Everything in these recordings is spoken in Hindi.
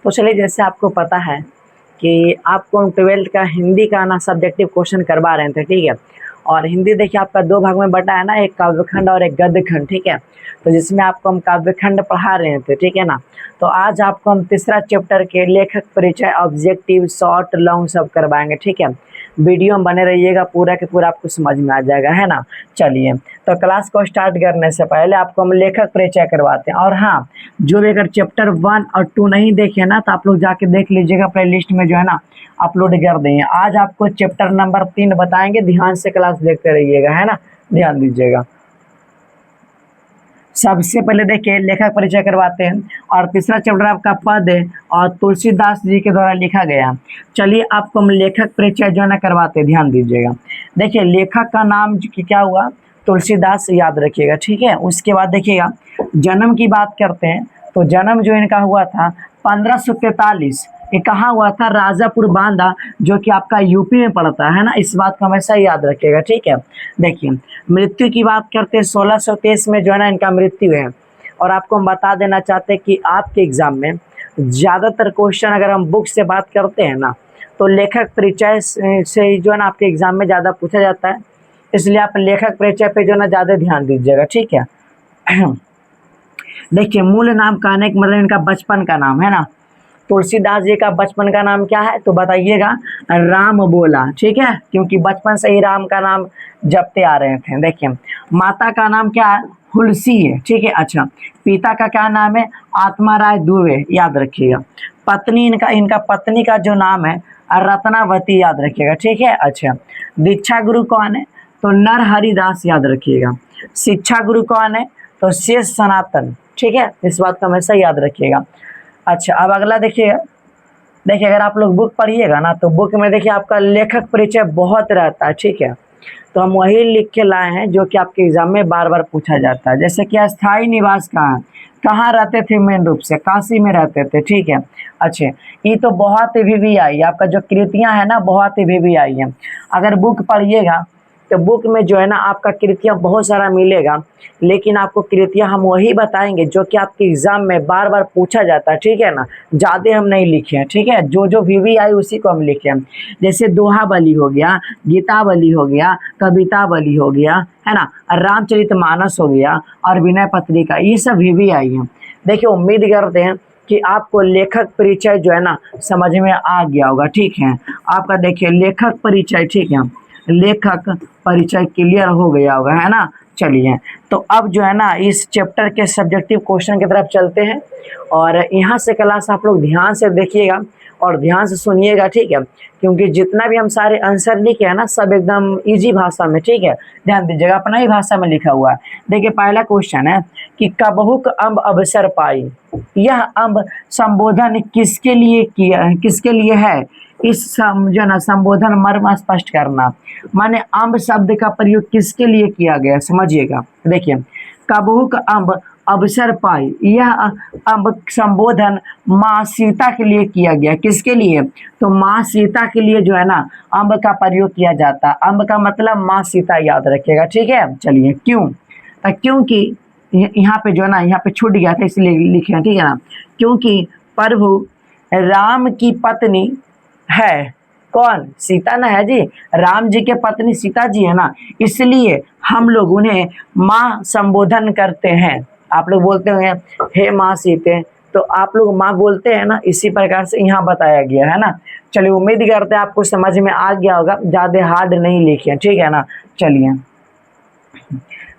तो चलिए, जैसे आपको पता है कि आपको हम 12th का हिंदी का ना सब्जेक्टिव क्वेश्चन करवा रहे थे, ठीक है। और हिंदी देखिए आपका दो भाग में बटा है ना, एक काव्यखंड और एक गद्यखंड, ठीक है। तो जिसमें आपको हम काव्यखंड पढ़ा रहे थे, ठीक है ना। तो आज आपको हम तीसरा चैप्टर के लेखक परिचय, ऑब्जेक्टिव, शॉर्ट, लॉन्ग सब करवाएंगे, ठीक है। वीडियो में बने रहिएगा, पूरा के पूरा आपको समझ में आ जाएगा, है ना। चलिए, तो क्लास को स्टार्ट करने से पहले आपको हम लेखक परिचय करवाते हैं। और हाँ, जो भी अगर चैप्टर 1 और 2 नहीं देखे ना, तो आप लोग जाके देख लीजिएगा, प्ले लिस्ट में जो है ना अपलोड कर देंगे। आज आपको चैप्टर नंबर 3 बताएंगे, ध्यान से क्लास देखते रहिएगा, है ना, ध्यान दीजिएगा। सबसे पहले देखिए लेखक परिचय करवाते हैं। और तीसरा चैप्टर आपका पद है और तुलसीदास जी के द्वारा लिखा गया। चलिए, आपको हम लेखक परिचय जो है ना करवाते हैं, ध्यान दीजिएगा। देखिए, लेखक का नाम क्या हुआ, तुलसीदास, याद रखिएगा, ठीक है। उसके बाद देखिएगा, जन्म की बात करते हैं तो जन्म जो इनका हुआ था 1543। ये कहाँ हुआ था, राजापुर बांदा, जो कि आपका यूपी में पड़ता है ना। इस बात को हमेशा याद रखिएगा, ठीक है। देखिए, मृत्यु की बात करते हैं 1623 में जो है ना इनका मृत्यु है। और आपको हम बता देना चाहते हैं कि आपके एग्जाम में ज़्यादातर क्वेश्चन अगर हम बुक से बात करते हैं ना, तो लेखक परिचय से जो है ना आपके एग्जाम में ज़्यादा पूछा जाता है। इसलिए आप लेखक परिचय पे जो है ना ज़्यादा ध्यान दीजिएगा, ठीक है। देखिए, मूल नाम कहने का मतलब इनका बचपन का नाम है ना। तुलसीदास जी का बचपन का नाम क्या है, तो बताइएगा, राम बोला, ठीक है, क्योंकि बचपन से ही राम का नाम जपते आ रहे थे। देखिए, माता का नाम क्या है, हुलसी है, ठीक है। अच्छा, पिता का क्या नाम है, आत्मा राय दुबे, याद रखिएगा। पत्नी इनका पत्नी का जो नाम है रत्नावती, याद रखिएगा, ठीक है। अच्छा, दीक्षा गुरु कौन है, तो नरहरिदास, याद रखिएगा। शिक्षा गुरु कौन है, तो शेष सनातन, ठीक है। इस बात का हमेशा याद रखिएगा। अच्छा, अब अगला देखिएगा। देखिए, अगर आप लोग बुक पढ़िएगा ना, तो बुक में देखिए आपका लेखक परिचय बहुत रहता है, ठीक है। तो हम वही लिख के लाए हैं जो कि आपके एग्जाम में बार बार पूछा जाता है। जैसे कि स्थायी निवास कहाँ है, कहाँ रहते थे, मेन रूप से काशी में रहते थे, ठीक है। अच्छे, ये तो बहुत ही आई, आपका जो कृतियाँ है ना बहुत ही आई है। अगर बुक पढ़िएगा तो बुक में जो है ना आपका कृतियाँ बहुत सारा मिलेगा, लेकिन आपको कृतियाँ हम वही बताएंगे जो कि आपके एग्जाम में बार बार पूछा जाता है, ठीक है ना। ज़्यादा हम नहीं लिखे हैं, ठीक है। जो भी आई उसी को हम लिखे हैं। जैसे दोहाबली हो गया, गीतावली हो गया, कवितावली हो गया, है ना, रामचरितमानस हो गया और विनय पत्रिका, ये सब भी आई हैं। देखिए, उम्मीद करते हैं कि आपको लेखक परिचय जो है ना समझ में आ गया होगा, ठीक है। आपका देखिए लेखक परिचय, ठीक है, लेखक परिचय क्लियर हो गया होगा, है ना। चलिए, तो अब जो है ना इस चैप्टर के सब्जेक्टिव क्वेश्चन की तरफ चलते हैं। और यहाँ से क्लास आप लोग ध्यान से देखिएगा और ध्यान से सुनिएगा, ठीक है, क्योंकि जितना भी हम सारे आंसर लिखे हैं ना सब एकदम इजी भाषा में, ठीक है। ध्यान दीजिएगा, अपना ही भाषा में लिखा हुआ है। देखिए, पहला क्वेश्चन है कि कबहुक अम्ब अवसर पाई, यह अम्ब संबोधन किसके लिए किया, किसके लिए है, इस जो ना संबोधन मर्म स्पष्ट करना। माने अम्ब शब्द का प्रयोग किसके लिए किया गया, समझिएगा। देखिए, कबहुक अम्ब अवसर पाई, यह अम्ब संबोधन माँ सीता के लिए किया गया। किसके लिए, तो माँ सीता के लिए जो है ना अम्ब का प्रयोग किया जाता है। अम्ब का मतलब माँ सीता, याद रखिएगा, ठीक है। चलिए, क्यों, क्योंकि यहाँ पे जो है ना यहाँ पे छूट गया था इसलिए लिखे हैं, ठीक है ना। क्योंकि प्रभु राम की पत्नी है, कौन, सीता ना है जी, राम जी के पत्नी सीता जी है ना, इसलिए हम लोग उन्हें माँ संबोधन करते हैं। आप लोग बोलते होंगे हे माँ सीते, तो आप लोग माँ बोलते हैं ना, इसी प्रकार से यहाँ बताया गया है ना। चलिए, उम्मीद करते हैं आपको समझ में आ गया होगा, ज़्यादा हार्ड नहीं लिखे, ठीक है ना। चलिए,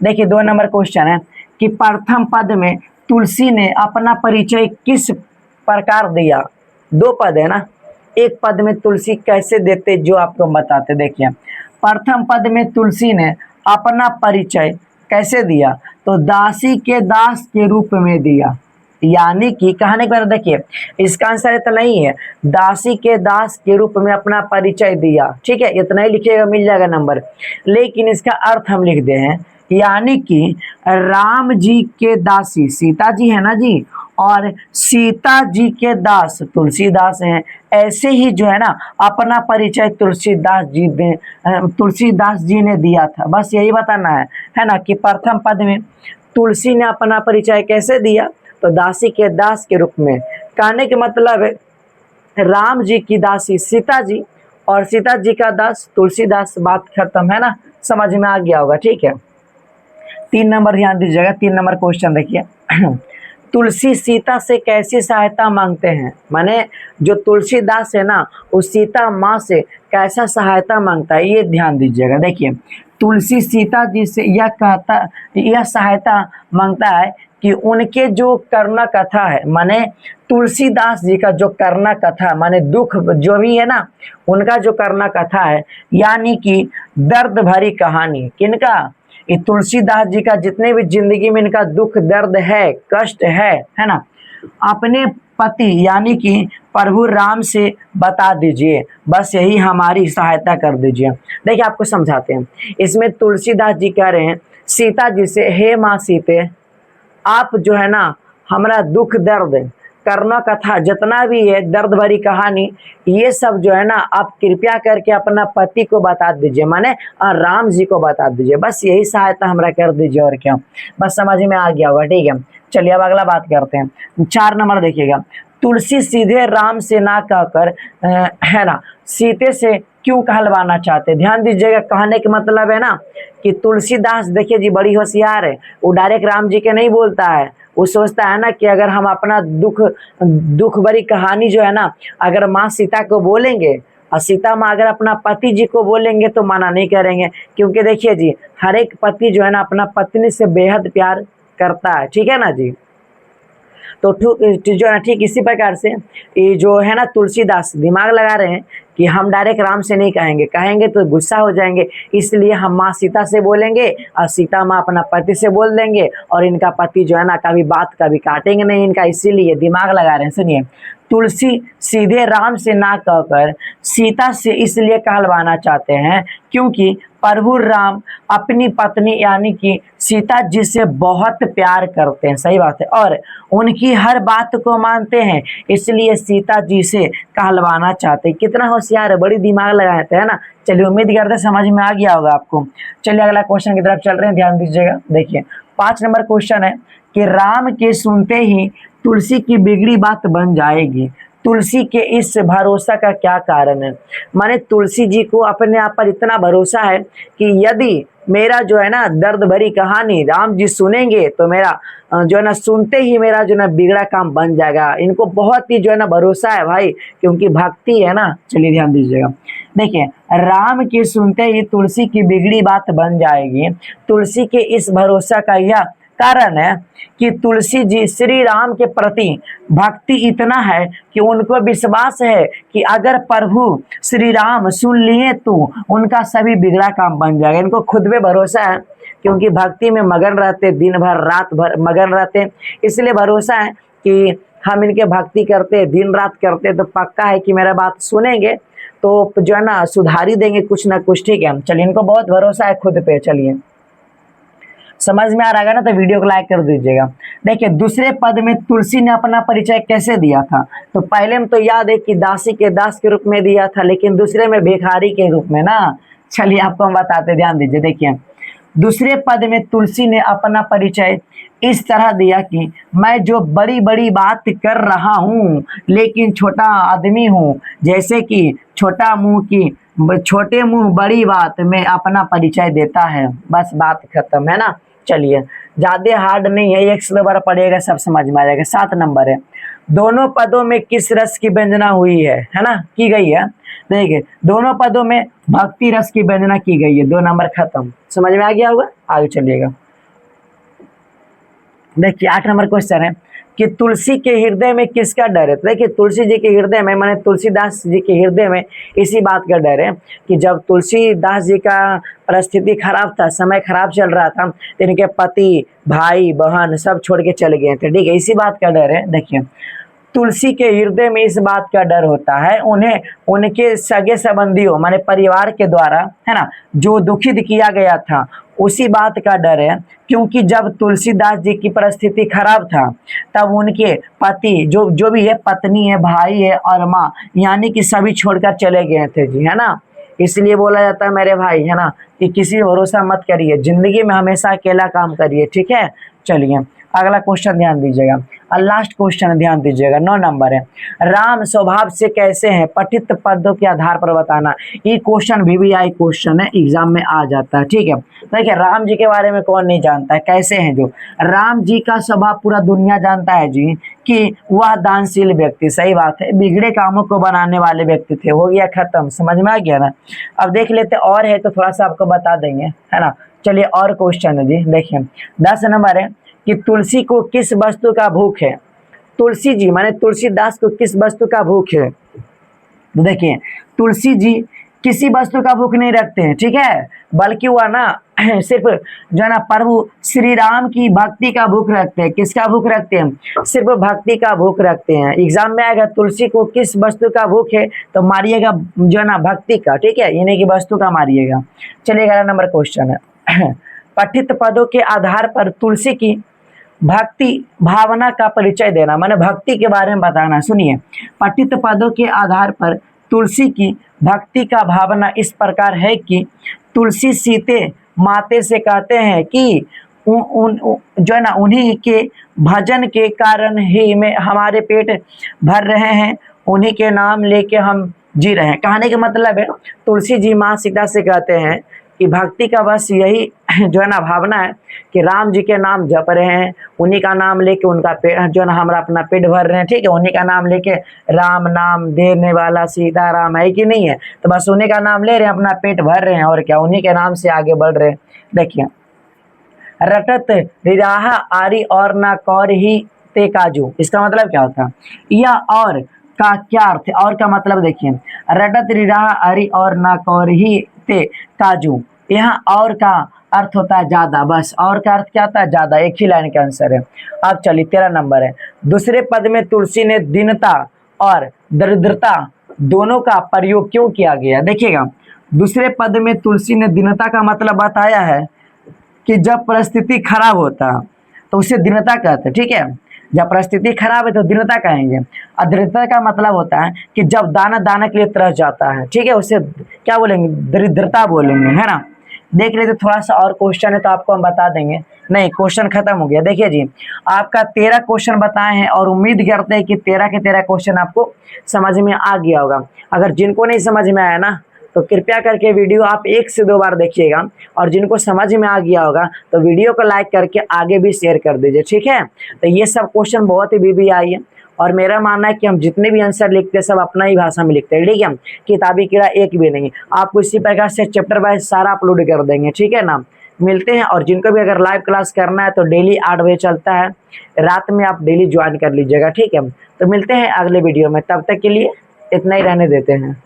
देखिए 2 नंबर क्वेश्चन है कि प्रथम पद में तुलसी ने अपना परिचय किस प्रकार दिया। 2 पद है ना, एक पद में तुलसी कैसे देते जो आपको बताते। देखिए, प्रथम पद में तुलसी ने अपना परिचय कैसे दिया, तो दासी के दास के रूप में दिया। यानी कि कहने के बाद देखिए इसका आंसर इतना नहीं है, दासी के दास के रूप में अपना परिचय दिया, ठीक है, इतना ही लिखिएगा, मिल जाएगा नंबर। लेकिन इसका अर्थ हम लिख दे हैं, यानी कि राम जी के दासी सीता जी है ना जी, और सीता जी के दास तुलसीदास हैं। ऐसे ही जो है ना अपना परिचय तुलसीदास जी ने दिया था। बस यही बताना है ना, कि प्रथम पद में तुलसी ने अपना परिचय कैसे दिया, तो दासी के दास के रूप में। कहने के मतलब है राम जी की दासी सीता जी और सीता जी का दास तुलसीदास, बात खत्म है ना, समझ में आ गया होगा। ठीक है, 3 नंबर ध्यान दीजिएगा, 3 नंबर क्वेश्चन देखिए। तुलसी सीता से कैसी सहायता मांगते हैं, माने जो तुलसीदास है ना उस सीता माँ से कैसा सहायता मांगता है, ये ध्यान दीजिएगा। देखिए तुलसी सीता जी से यह सहायता मांगता है कि उनके जो करुणा कथा है, माने तुलसीदास जी का जो करुणा कथा माने दुख जो भी है ना उनका जो करुणा कथा है, यानी कि दर्द भरी कहानी किनका, ये तुलसीदास जी का जितने भी जिंदगी में इनका दुख दर्द है कष्ट है ना, अपने पति यानी कि प्रभु राम से बता दीजिए, बस यही हमारी सहायता कर दीजिए। देखिए आपको समझाते हैं, इसमें तुलसीदास जी कह रहे हैं सीता जी से, हे माँ सीते आप जो है ना हमारा दुख दर्द करुणा कथा जितना भी है दर्द भरी कहानी ये सब जो है ना आप कृपया करके अपना पति को बता दीजिए, माने राम जी को बता दीजिए, बस यही सहायता हमरा कर दीजिए और क्या, बस समझ में आ गया होगा। ठीक है, चलिए अब अगला बात करते हैं। 4 नंबर देखिएगा, तुलसी सीधे राम से ना कहकर है ना सीते से क्यों कहलवाना चाहते, ध्यान दीजिएगा। कहने के मतलब है ना कि तुलसीदास देखिए जी बड़ी होशियार है, वो डायरेक्ट राम जी के नहीं बोलता है, वो सोचता है ना कि अगर हम अपना दुख भरी कहानी जो है ना अगर माँ सीता को बोलेंगे और सीता माँ अगर अपना पति जी को बोलेंगे तो मना नहीं करेंगे, क्योंकि देखिए जी हर एक पति जो है ना अपना पत्नी से बेहद प्यार करता है। ठीक है ना जी, तो जो है ना ठीक इसी प्रकार से ये जो है ना तुलसीदास दिमाग लगा रहे हैं कि हम डायरेक्ट राम से नहीं कहेंगे तो गुस्सा हो जाएंगे, इसलिए हम माँ सीता से बोलेंगे और सीता माँ अपना पति से बोल देंगे और इनका पति जो है ना कभी बात कभी काटेंगे नहीं इनका, इसीलिए दिमाग लगा रहे हैं। सुनिए, तुलसी सीधे राम से ना कहकर सीता से इसलिए कहलवाना चाहते हैं क्योंकि प्रभु राम अपनी पत्नी यानी कि सीता जी से बहुत प्यार करते हैं, सही बात है, और उनकी हर बात को मानते हैं, इसलिए सीता जी से कहलवाना चाहते हैं। कितना होशियार है, बड़ी दिमाग लगाते हैं ना। चलिए उम्मीद करते हैं समझ में आ गया होगा आपको। चलिए अगला क्वेश्चन की तरफ चल रहे हैं, ध्यान दीजिएगा। देखिए 5 नंबर क्वेश्चन है कि राम के सुनते ही तुलसी की बिगड़ी बात बन जाएगी, तुलसी के इस भरोसा का क्या कारण है, माने तुलसी जी को अपने आप पर इतना भरोसा है कि यदि मेरा जो है ना दर्द भरी कहानी राम जी सुनेंगे तो मेरा जो है ना सुनते ही मेरा जो है ना बिगड़ा काम बन जाएगा, इनको बहुत ही जो है ना भरोसा है भाई, क्योंकि भक्ति है ना। चलिए ध्यान दीजिएगा, देखिए राम की सुनते ही तुलसी की बिगड़ी बात बन जाएगी, तुलसी के इस भरोसा का यह कारण है कि तुलसी जी श्री राम के प्रति भक्ति इतना है कि उनको विश्वास है कि अगर प्रभु श्री राम सुन लिए तो उनका सभी बिगड़ा काम बन जाएगा। इनको खुद पे भरोसा है क्योंकि भक्ति में मगन रहते, दिन भर रात भर मगन रहते, इसलिए भरोसा है कि हम इनके भक्ति करते दिन रात करते तो पक्का है कि मेरा बात सुनेंगे तो जो है ना सुधार ही देंगे कुछ ना कुछ। ठीक है, चलिए इनको बहुत भरोसा है खुद पे। चलिए समझ में आ रहा है ना, तो वीडियो को लाइक कर दीजिएगा। देखिए दूसरे पद में तुलसी ने अपना परिचय कैसे दिया था, तो पहले में तो याद है कि दासी के दास के रूप में दिया था, लेकिन दूसरे में भिखारी के रूप में ना। चलिए आपको हम बताते, ध्यान दीजिए। देखिए दूसरे पद में तुलसी ने अपना परिचय इस तरह दिया कि मैं जो बड़ी बड़ी बात कर रहा हूँ लेकिन छोटा आदमी हूँ, जैसे कि छोटे मुंह बड़ी बात में अपना परिचय देता है, बस बात खत्म है ना। चलिए ज्यादा हार्ड नहीं है, एक स्लो बार पढ़ेगा सब समझ में आ जाएगा। 7 नंबर है, दोनों पदों में किस रस की व्यंजना हुई है ना, की गई है। देखिए दोनों पदों में भक्ति रस की व्यंजना की गई है, 2 नंबर खत्म, समझ में आ गया होगा। आगे चलिएगा, देखिए 8 नंबर क्वेश्चन है कि तुलसी के हृदय में किसका डर है। तो देखिए तुलसी जी के हृदय में माने तुलसीदास जी के हृदय में इसी बात का डर है कि जब तुलसीदास जी का परिस्थिति खराब था, समय खराब चल रहा था, तो इनके पति भाई बहन सब छोड़ के चले गए थे। ठीक है, इसी बात का डर है। देखिए तुलसी के हृदय में इस बात का डर होता है उन्हें उनके सगे संबंधियों माने परिवार के द्वारा है ना जो दुखित किया गया था उसी बात का डर है, क्योंकि जब तुलसीदास जी की परिस्थिति खराब था तब उनके पति जो भी है पत्नी है भाई है और माँ यानी कि सभी छोड़कर चले गए थे जी, है ना। इसलिए बोला जाता है मेरे भाई है ना कि किसी भरोसा मत करिए, जिंदगी में हमेशा अकेला काम करिए। ठीक है, चलिए अगला क्वेश्चन ध्यान दीजिएगा, और लास्ट क्वेश्चन ध्यान दीजिएगा, 9 नंबर है। राम स्वभाव से कैसे हैं, पठित पदों के आधार पर बताना। ये क्वेश्चन VVI क्वेश्चन है, एग्जाम में आ जाता है। ठीक है, देखिए राम जी के बारे में कौन नहीं जानता है, कैसे हैं जो। राम जी का स्वभाव पूरा दुनिया जानता है जी, कि वह दानशील व्यक्ति, सही बात है, बिगड़े कामों को बनाने वाले व्यक्ति थे। हो गया खत्म, समझ में आ गया ना। अब देख लेते और है तो थोड़ा सा आपको बता देंगे, है ना। चलिए और क्वेश्चन है जी, देखिए 10 नंबर है कि तुलसी को किस वस्तु का भूख है। तुलसी जी माने तुलसीदास को किस वस्तु का भूख है। तो देखिए तुलसी जी किसी वस्तु का भूख नहीं रखते हैं, ठीक है, बल्कि वह ना सिर्फ जो है ना प्रभु श्री राम की भक्ति का भूख रखते हैं। किसका भूख रखते हैं, सिर्फ भक्ति का भूख रखते हैं। एग्जाम में आएगा तुलसी को किस वस्तु का भूख है, तो मारिएगा जो है ना भक्ति का, ठीक है, इन्हीं की वस्तु का मारिएगा। चलिए 11 नंबर क्वेश्चन है। पठित पदों के आधार पर तुलसी की भक्ति भावना का परिचय देना, माने भक्ति के बारे में बताना। सुनिए, पठित पदों के आधार पर तुलसी की भक्ति का भावना इस प्रकार है कि तुलसी सीते माते से कहते हैं कि जो है ना उन्हीं के भजन के कारण ही में हमारे पेट भर रहे हैं, उन्हीं के नाम लेके हम जी रहे हैं। कहने का मतलब है तुलसी जी माँ सीता से कहते हैं कि भक्ति का बस यही जो है ना भावना है कि राम जी के नाम जप रहे हैं, उन्हीं का नाम लेके उनका पेट जो है ना हमारा अपना पेट भर रहे हैं, ठीक है, उन्हीं का नाम लेके राम नाम देने वाला सीताराम है कि नहीं है, तो बस उन्हीं का नाम ले रहे हैं, अपना पेट भर रहे हैं, और क्या, उन्हीं के नाम से आगे बढ़ रहे हैं। देखिए रटत रिराहा आरी और ना कौर ही ते काजू, इसका मतलब क्या होता है, या और का क्या अर्थ है, और का मतलब देखिए रटत रिराहा आरी और ना कौर ही ते काजू, यहाँ और का अर्थ होता है ज्यादा, बस और का अर्थ क्या होता है, ज्यादा, एक ही लाइन का आंसर है। अब चलिए 13 नंबर है। दूसरे पद में तुलसी ने दीनता और दरिद्रता दोनों का प्रयोग क्यों किया गया। देखिएगा दूसरे पद में तुलसी ने दीनता का मतलब बताया है कि जब परिस्थिति खराब होता तो उसे दीनता कहते हैं, ठीक है, जब परिस्थिति खराब है तो दीनता कहेंगे। और दरिद्रता का मतलब होता है कि जब दाना दाना के लिए तरस जाता है, ठीक है, उसे क्या बोलेंगे, दरिद्रता बोलेंगे, है ना। देख लेते थोड़ा सा और क्वेश्चन है तो आपको हम बता देंगे। नहीं, क्वेश्चन खत्म हो गया। देखिए जी आपका 13 क्वेश्चन बताए हैं और उम्मीद करते हैं कि 13 के 13 क्वेश्चन आपको समझ में आ गया होगा। अगर जिनको नहीं समझ में आया ना तो कृपया करके वीडियो आप 1 से 2 बार देखिएगा, और जिनको समझ में आ गया होगा तो वीडियो को लाइक करके आगे भी शेयर कर दीजिए, ठीक है। तो ये सब क्वेश्चन बहुत ही VVI है, और मेरा मानना है कि हम जितने भी आंसर लिखते हैं सब अपना ही भाषा में लिखते हैं, ठीक है, किताबी कीड़ा एक भी नहीं। आपको इसी प्रकार से चैप्टर वाइज सारा अपलोड कर देंगे, ठीक है ना। मिलते हैं, और जिनको भी अगर लाइव क्लास करना है तो डेली 8 बजे चलता है, रात में आप डेली ज्वाइन कर लीजिएगा, ठीक है। तो मिलते हैं अगले वीडियो में, तब तक के लिए इतना ही रहने देते हैं।